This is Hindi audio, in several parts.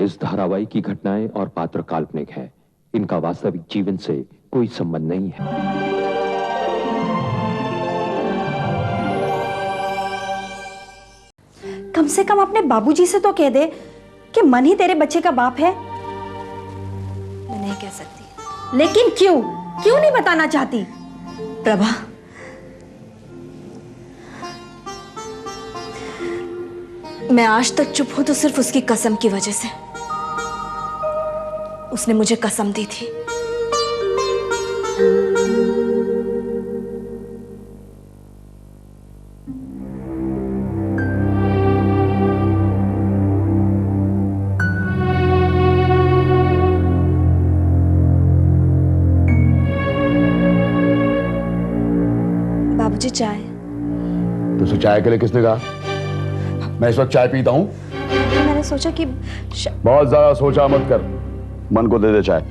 इस धारावाहिक की घटनाएं और पात्र काल्पनिक है। इनका वास्तविक जीवन से कोई संबंध नहीं है। कम से कम अपने बाबूजी से तो कह दे कि मन ही तेरे बच्चे का बाप है। मैं नहीं कह सकती। लेकिन क्यों नहीं बताना चाहती? प्रभा, मैं आज तक चुप हूं तो सिर्फ उसकी कसम की वजह से। उसने मुझे कसम दी थी। बाबूजी, चाय। तुझसे चाय के लिए किसने कहा? मैं इस वक्त चाय पीता हूं। मैंने सोचा कि बहुत ज्यादा सोचा मत कर, मन को दे दे चाय।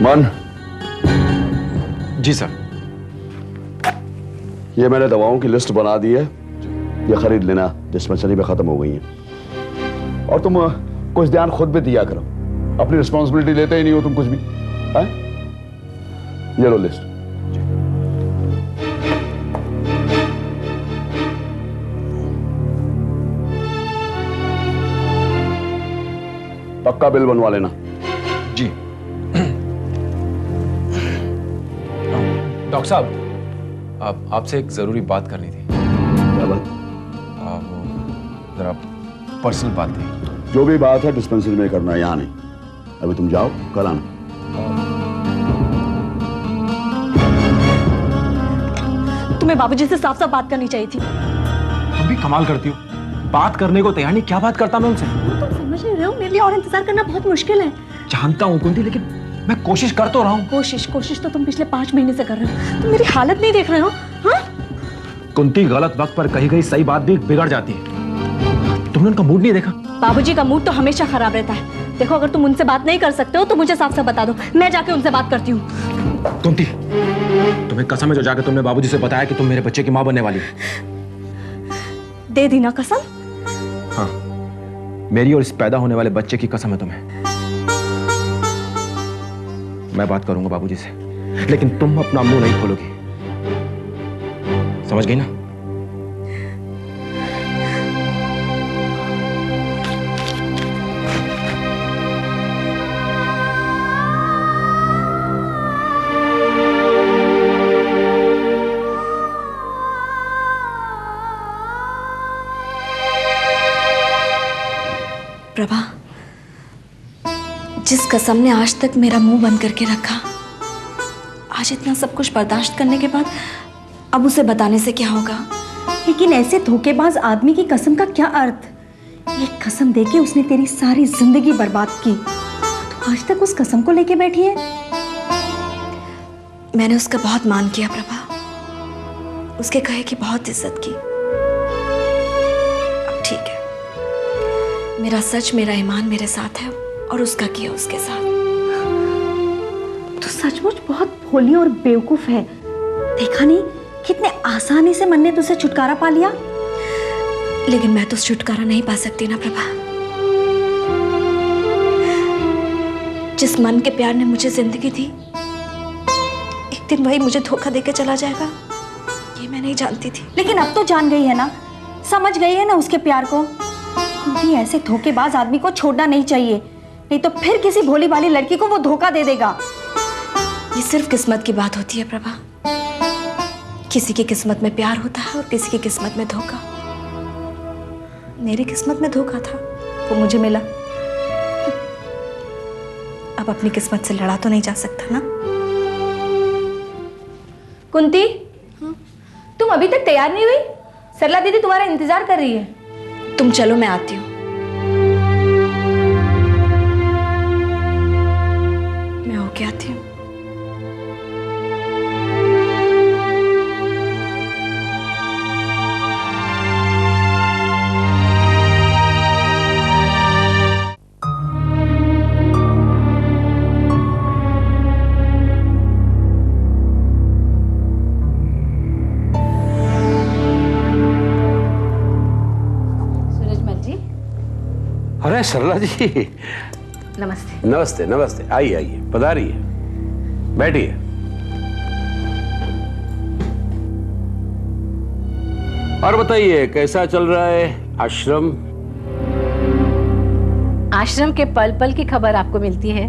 मन। जी सर। ये मैंने दवाओं की लिस्ट बना दी है, ये खरीद लेना, डिस्पेंसरी में खत्म हो गई है। और तुम कुछ ध्यान खुद भी दिया करो, अपनी रिस्पॉन्सिबिलिटी लेते ही नहीं हो तुम कुछ भी। है? ये लो लिस्ट। पक्का बिल बनवा लेना। जी। डॉक्टर साहब, आपसे एक जरूरी बात करनी थी। क्या बात? वो जरा पर्सनल बात थी। जो भी बात है डिस्पेंसरी में करना है, यहां नहीं। अभी तुम जाओ, कल आना। तुम्हें बाबूजी से साफ साफ बात करनी चाहिए थी। तुम भी कमाल करती हो, बात करने को तैयार नहीं। क्या बात करता मैं उनसे? तुम समझ नहीं रहे हो, मेरे लिए और इंतजार करना बहुत मुश्किल है। जानता हूँ कुंती, लेकिन मैं कोशिश कर तो रहा हूँ। कोशिश तो तुम पिछले 5 महीने से कर रहे हो। तुम मेरी हालत नहीं देख रहे हो? हाँ? कुंती, गलत वक्त पर कही गई सही बात भी बिगड़ जाती है। तुमने उनका मूड नहीं देखा? बाबूजी का मूड तो हमेशा खराब रहता है। देखो, अगर तुम उनसे बात नहीं कर सकते हो तो मुझे साफ साफ बता दो, मैं जाके उनसे बात करती हूँ। कुंती, तुम्हें कसम है जो जाके तुमने बाबूजी से बताया कि तुम मेरे बच्चे की माँ बनने वाली हो? दे दी ना कसम? हाँ, मेरी और इस पैदा होने वाले बच्चे की कसम है तुम्हें। मैं बात करूंगा बाबूजी से, लेकिन तुम अपना मुंह नहीं खोलोगी, समझ गई ना? प्रभा, जिस कसम ने आज तक मेरा मुंह बंद करके रखा, आज इतना सब कुछ बर्दाश्त करने के बाद अब उसे बताने से क्या होगा? लेकिन ऐसे धोखेबाज आदमी की कसम का क्या अर्थ? एक कसम देके उसने तेरी सारी जिंदगी बर्बाद की, तो आज तक उस कसम को लेके बैठी है। मैंने उसका बहुत मान किया प्रभा, उसके कहे की बहुत इज्जत की। अब ठीक है, मेरा सच, मेरा ईमान मेरे साथ है और उसका किया उसके साथ। तो सचमुच बहुत भोली और बेवकूफ है। देखा नहीं कितने आसानी से मन ने तुझसे छुटकारा पा लिया। लेकिन मैं तो छुटकारा नहीं पा सकती ना प्रभा। जिस मन के प्यार ने मुझे जिंदगी दी, एक दिन वही मुझे धोखा देकर चला जाएगा, ये मैं नहीं जानती थी। लेकिन अब तो जान गई है ना, समझ गई है ना उसके प्यार को। भी ऐसे धोखेबाज आदमी को छोड़ना नहीं चाहिए, नहीं तो फिर किसी भोली भाली लड़की को वो धोखा दे देगा। ये सिर्फ किस्मत की बात होती है प्रभा। किसी की किस्मत में प्यार होता है और किसी की किस्मत में धोखा। मेरी किस्मत में धोखा था, वो मुझे मिला। अब अपनी किस्मत से लड़ा तो नहीं जा सकता ना। कुंती, तुम अभी तक तैयार नहीं हुई? सरला दीदी तुम्हारा इंतजार कर रही है। तुम चलो, मैं आती हूँ। मैं होके आती हूँ। अरे सरला जी, नमस्ते। नमस्ते नमस्ते। आइए आइए, पधारिए, बैठिए। और बताइए, कैसा चल रहा है आश्रम? आश्रम के पल पल की खबर आपको मिलती है,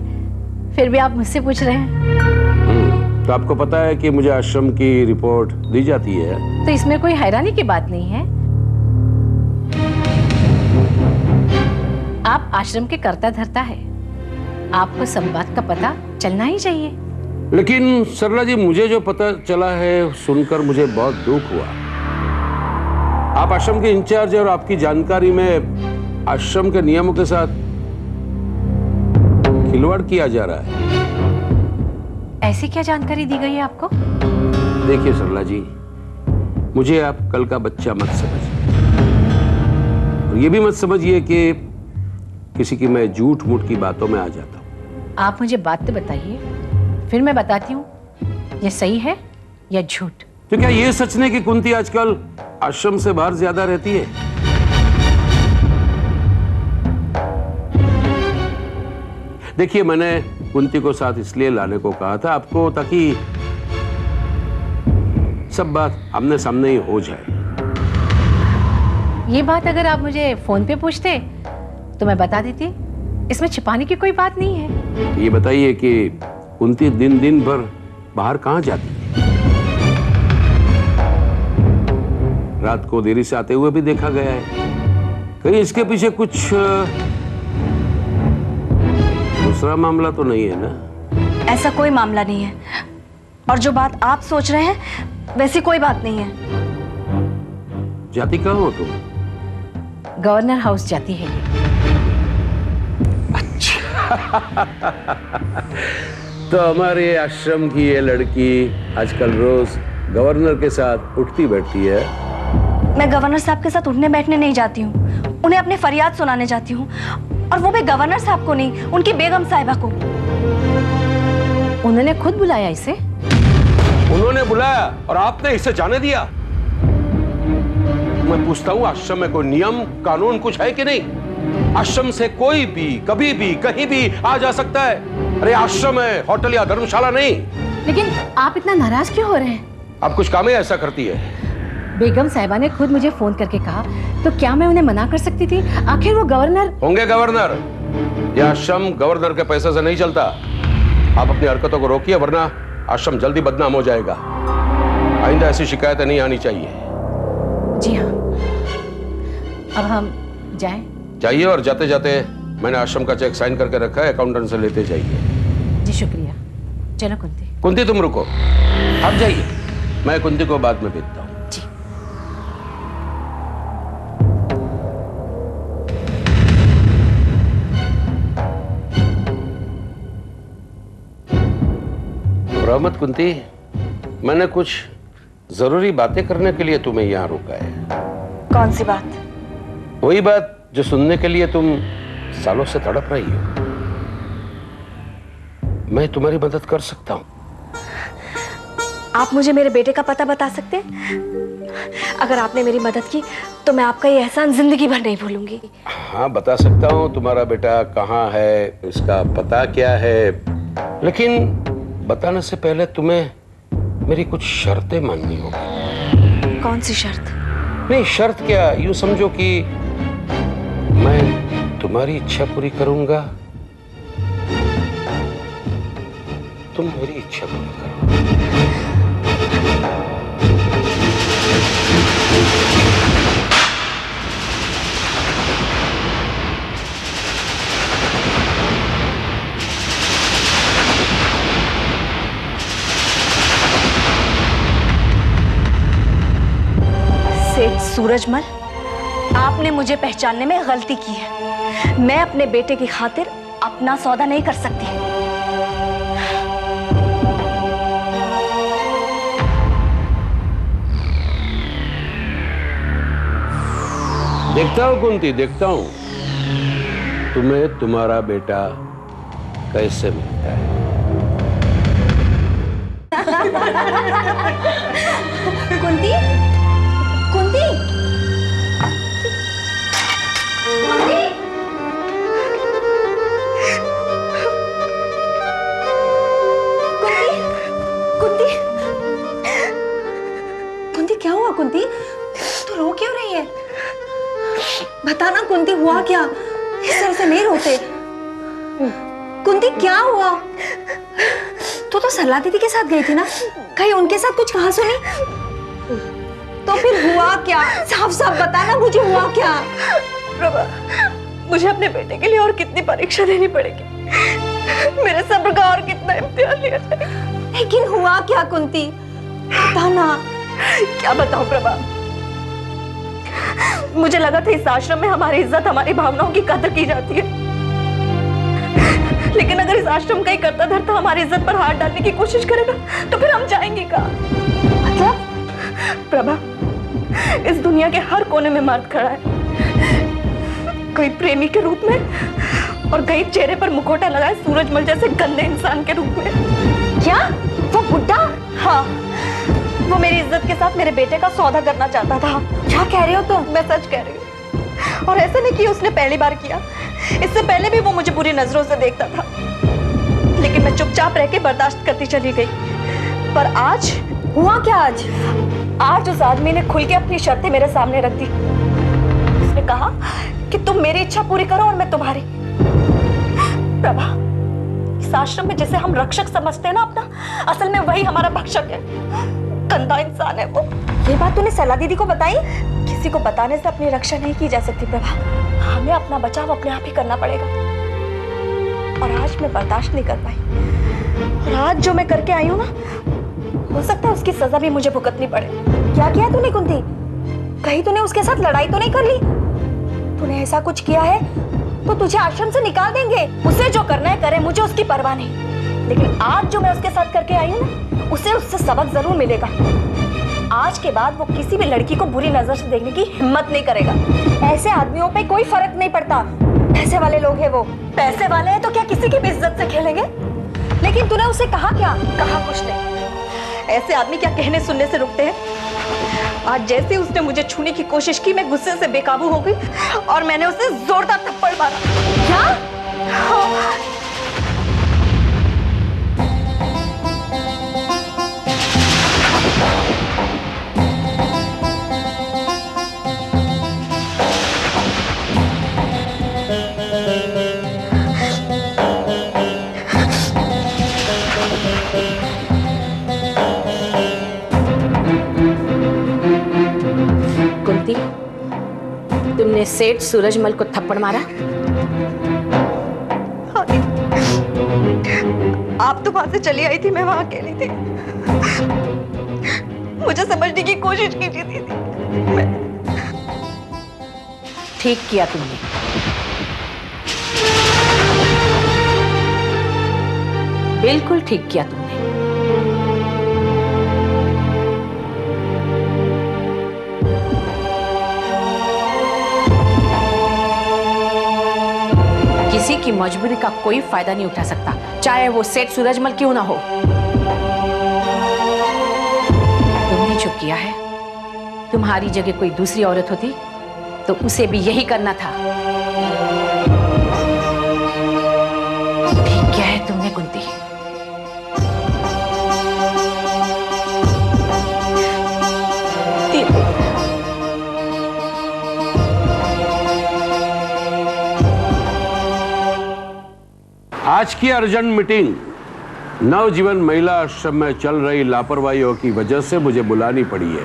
फिर भी आप मुझसे पूछ रहे हैं। तो आपको पता है कि मुझे आश्रम की रिपोर्ट दी जाती है, तो इसमें कोई हैरानी की बात नहीं है। आप आश्रम के कर्ता धर्ता है, आपको सब बात का पता चलना ही चाहिए। लेकिन सरला जी, मुझे जो पता चला है सुनकर मुझे बहुत दुख हुआ। आप आश्रम के इंचार्ज और आपकी जानकारी में आश्रम के नियमों के साथ खिलवाड़ किया जा रहा है। ऐसी क्या जानकारी दी गई है आपको? देखिए सरला जी, मुझे आप कल का बच्चा मत समझिए, और ये भी मत समझिए कि किसी की मैं झूठ मूठ की बातों में आ जाता हूं। आप मुझे बात तो बताइए, फिर मैं बताती हूँ ये सही है या झूठ। तो क्या ये सच नहीं कि कुंती आजकल आश्रम से बाहर ज्यादा रहती है? देखिए, मैंने कुंती को साथ इसलिए लाने को कहा था आपको, ताकि सब बात आमने सामने ही हो जाए। ये बात अगर आप मुझे फोन पे पूछते तो मैं बता देती, इसमें छिपाने की कोई बात नहीं है। ये बताइए कि कुंती दिन दिन भर बाहर कहाँ जाती है? रात को देरी से आते हुए भी देखा गया है। कहीं इसके पीछे कुछ दूसरा मामला तो नहीं है ना? ऐसा कोई मामला नहीं है, और जो बात आप सोच रहे हैं वैसी कोई बात नहीं है। जाती कहाँ हो तुम? गवर्नर हाउस जाती है ये। तो हमारे आश्रम की ये लड़की आजकल रोज गवर्नर के साथ उठती बैठती है। मैं गवर्नर साहब के साथ उठने बैठने नहीं जाती हूँ, उन्हें अपने फरियाद सुनाने जाती हूँ, और वो भी गवर्नर साहब को नहीं, उनकी बेगम साहिबा को। उन्होंने खुद बुलाया इसे? उन्होंने बुलाया और आपने इसे जाने दिया? मैं पूछता हूँ, आश्रम में कोई नियम कानून कुछ है कि नहीं? आश्रम से कोई भी कभी भी कहीं भी आ जा सकता है। अरे आश्रम है, होटल या धर्मशाला नहीं। लेकिन आप इतना नाराज क्यों हो रहे हैं? आप कुछ काम ही ऐसा करती है। बेगम साहिबा ने खुद मुझे फोन करके कहा, तो क्या मैं उन्हें मना कर सकती थी? आखिर वो गवर्नर होंगे। गवर्नर, यह आश्रम गवर्नर के पैसे से नहीं चलता। आप अपनी हरकतों को रोकिए, वरना आश्रम जल्दी बदनाम हो जाएगा। आइंदा ऐसी शिकायतें नहीं आनी चाहिए। जी हाँ, अब हम जाएं? जाइए, और जाते जाते मैंने आश्रम का चेक साइन करके रखा है, अकाउंटेंट से लेते जाइए। जी शुक्रिया। चलो कुंती। कुंती तुम रुको, आप जाइए, मैं कुंती को बाद में भेजता हूँ। जी। रहमत कुंती, मैंने कुछ जरूरी बातें करने के लिए तुम्हें यहाँ रोका है। कौन सी बात? वही बात जो सुनने के लिए तुम सालों से तड़प रही हो। मैं तुम्हारी मदद कर सकता हूँ। आप मुझे मेरे बेटे का पता बता सकते हैं? अगर आपने मेरी मदद की तो मैं आपका ये एहसान जिंदगी भर नहीं भूलूंगी। हाँ, बता सकता हूँ तुम्हारा बेटा कहाँ है, इसका पता क्या है, लेकिन बताने से पहले तुम्हें मेरी कुछ शर्तें माननी होगी। कौन सी शर्त? नहीं, शर्त क्या, यूं समझो कि मैं तुम्हारी इच्छा पूरी करूंगा, तुम मेरी इच्छा पूरी करो। सेठ सूरजमल, आपने मुझे पहचानने में गलती की है। मैं अपने बेटे की खातिर अपना सौदा नहीं कर सकती। देखता हूं कुंती, देखता हूं तुम्हें तुम्हारा बेटा कैसे मिलता है। कुंती, कुंती, कुंती, कुंती, कुंती, क्या हुआ कुंती? तू रो क्यों रही है? बताना कुंती, हुआ क्या? इस तरह से नहीं रोते। कुंती, क्या हुआ? तू तो सरला दीदी के साथ गई थी ना, कहीं उनके साथ कुछ कहा सुनी? तो फिर हुआ क्या? साफ साफ बताना मुझे, हुआ क्या? प्रभा, मुझे अपने बेटे के लिए और कितनी परीक्षा देनी पड़ेगी? मेरे सब्र का और कितना इम्तिहान लिया जाएगा? लेकिन हुआ क्या कुंती? बताना। क्या बताऊं प्रभा? मुझे लगा था इस आश्रम में हमारी इज्जत, हमारी भावनाओं की कदर की जाती है, लेकिन अगर इस आश्रम का ही करता धरता हमारी इज्जत पर हाथ डालने की कोशिश करेगा तो फिर हम जाएंगे कहाँ? मतलब? प्रभा, इस दुनिया के हर कोने में मर्द खड़ा है, कोई प्रेमी के रूप में और कहीं चेहरे पर मुखौटा लगाए सूरजमल जैसे गंदे इंसान के रूप में। क्या? वो बुड्ढा? हाँ, वो मेरी इज्जत के साथ मेरे बेटे का सौदा करना चाहता था। क्या कह रहे हो तुम? मैं सच कह रही हूँ। और ऐसा नहीं कि उसने पहली बार किया, इससे पहले भी वो मुझे बुरी नजरों से देखता था, लेकिन मैं चुपचाप रह के बर्दाश्त करती चली गई। पर आज हुआ क्या? आज उस आदमी ने खुल के अपनी शर्तें मेरे सामने रख दी। उसने कहा कि तुम मेरी इच्छा पूरी करो और मैं तुम्हारी। प्रभा, इस आश्रम में जिसे हम रक्षक समझते हैं ना अपना, असल में वही हमारा भक्षक है। गंदा इंसान है वो। ये बात तूने सरला दीदी को बताई? किसी को बताने से अपनी रक्षा नहीं की जा सकती प्रभा, हमें अपना बचाव अपने आप ही करना पड़ेगा। और आज मैं बर्दाश्त नहीं कर पाई, और आज जो मैं करके आई हूँ ना, हो सकता है उसकी सजा भी मुझे भुगतनी पड़े। क्या किया तूने कुंती? कहीं तूने उसके साथ लड़ाई तो नहीं कर ली? तूने ऐसा कुछ किया है तो तुझे आश्रम से निकाल देंगे। उसे जो करना है करे, मुझे उसकी परवाह नहीं, लेकिन आज जो मैं उसके साथ करके आई हूँ ना, उसे उससे सबक जरूर मिलेगा। आज के बाद वो किसी भी लड़की को बुरी नजर से देखने की हिम्मत नहीं करेगा। ऐसे आदमियों पे कोई फर्क नहीं पड़ता, पैसे वाले लोग हैं वो। पैसे वाले हैं तो क्या किसी की भी इज्जत से खेलेंगे? लेकिन तूने उसे कहा क्या? कहा कुछ नहीं। ऐसे आदमी क्या कहने सुनने से रुकते हैं? आज जैसे उसने मुझे छूने की कोशिश की, मैं गुस्से से बेकाबू हो गई और मैंने उसे जोरदार थप्पड़ मारा। क्या? हाँ। कुंती, तुमने सेठ सूरजमल को थप्पड़ मारा? आप तो वहां से चली आई थी, मैं वहां अकेली थी। मुझे समझने की कोशिश कीजिए दीदी। ठीक किया तुमने। बिल्कुल ठीक किया तुमने। किसी की मजबूरी का कोई फायदा नहीं उठा सकता, चाहे वो सेठ सूरजमल क्यों ना हो। तुमने जो किया है, तुम्हारी जगह कोई दूसरी औरत होती तो उसे भी यही करना था। ठीक क्या है तुमने कुंती? आज की अर्जेंट मीटिंग नवजीवन महिला आश्रम में चल रही लापरवाहियों की वजह से मुझे बुलानी पड़ी है।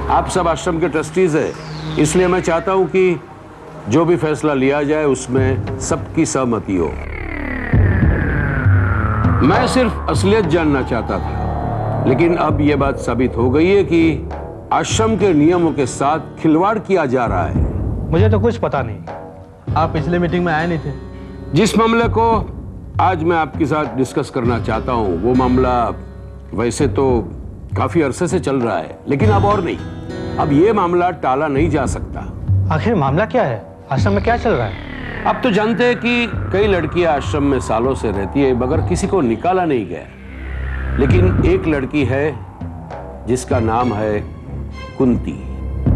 आप सब आश्रम के ट्रस्टीज हैं, इसलिए मैं चाहता हूं कि जो भी फैसला लिया जाए उसमें सबकी सहमति हो। मैं सिर्फ असलियत जानना चाहता था, लेकिन अब यह बात साबित हो गई है कि आश्रम के नियमों के साथ खिलवाड़ किया जा रहा है। मुझे तो कुछ पता नहीं, आप पिछले मीटिंग में आए नहीं थे। जिस मामले को आज मैं आपके साथ डिस्कस करना चाहता हूं, वो मामला वैसे तो काफी अरसे से चल रहा है, लेकिन अब और नहीं। अब ये मामला टाला नहीं जा सकता। आखिर मामला क्या है? आश्रम में क्या चल रहा है? अब तो जानते हैं कि कई लड़कियां आश्रम में सालों से रहती है मगर किसी को निकाला नहीं गया, लेकिन एक लड़की है जिसका नाम है कुंती।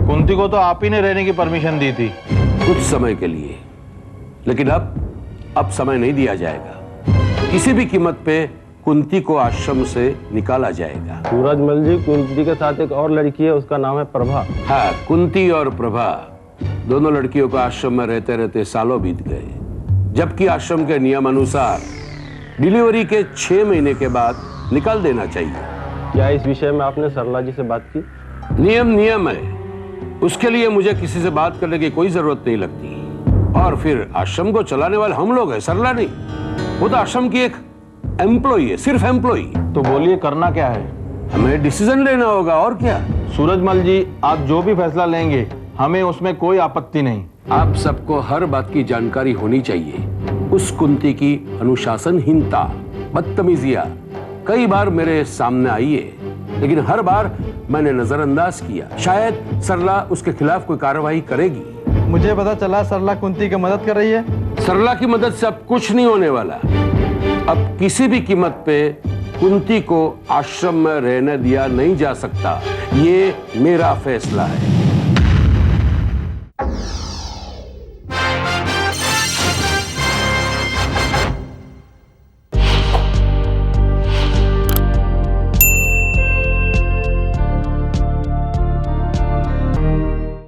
कुंती को तो आप ही ने रहने की परमिशन दी थी कुछ समय के लिए, लेकिन अब समय नहीं दिया जाएगा। किसी भी कीमत पे कुंती को आश्रम से निकाला जाएगा। सूरजमल जी, कुंती के साथ एक और लड़की है, उसका नाम है प्रभा। हाँ, कुंती और प्रभा दोनों लड़कियों को आश्रम में रहते रहते सालों बीत गए, जबकि आश्रम के नियम अनुसार डिलीवरी के 6 महीने के बाद निकाल देना चाहिए। क्या इस विषय में आपने सरला जी से बात की? नियम है, उसके लिए मुझे किसी से बात करने की कोई जरूरत नहीं लगती। और फिर आश्रम को चलाने वाले हम लोग हैं, सरला नहीं। वो तो आश्रम की एक एम्प्लॉई है, सिर्फ एम्प्लॉई। तो बोलिए करना क्या है? हमें डिसीजन लेना होगा, और क्या। सूरजमल जी, आप जो भी फैसला लेंगे हमें उसमें कोई आपत्ति नहीं। आप सबको हर बात की जानकारी होनी चाहिए। उस कुंती की अनुशासनहीनता, बदतमीजियां कई बार मेरे सामने आई है, लेकिन हर बार मैंने नजरअंदाज किया। शायद सरला उसके खिलाफ कोई कार्रवाई करेगी। मुझे पता चला सरला कुंती की मदद कर रही है। सरला की मदद से अब कुछ नहीं होने वाला। अब किसी भी कीमत पे कुंती को आश्रम में रहने दिया नहीं जा सकता। ये मेरा फैसला है।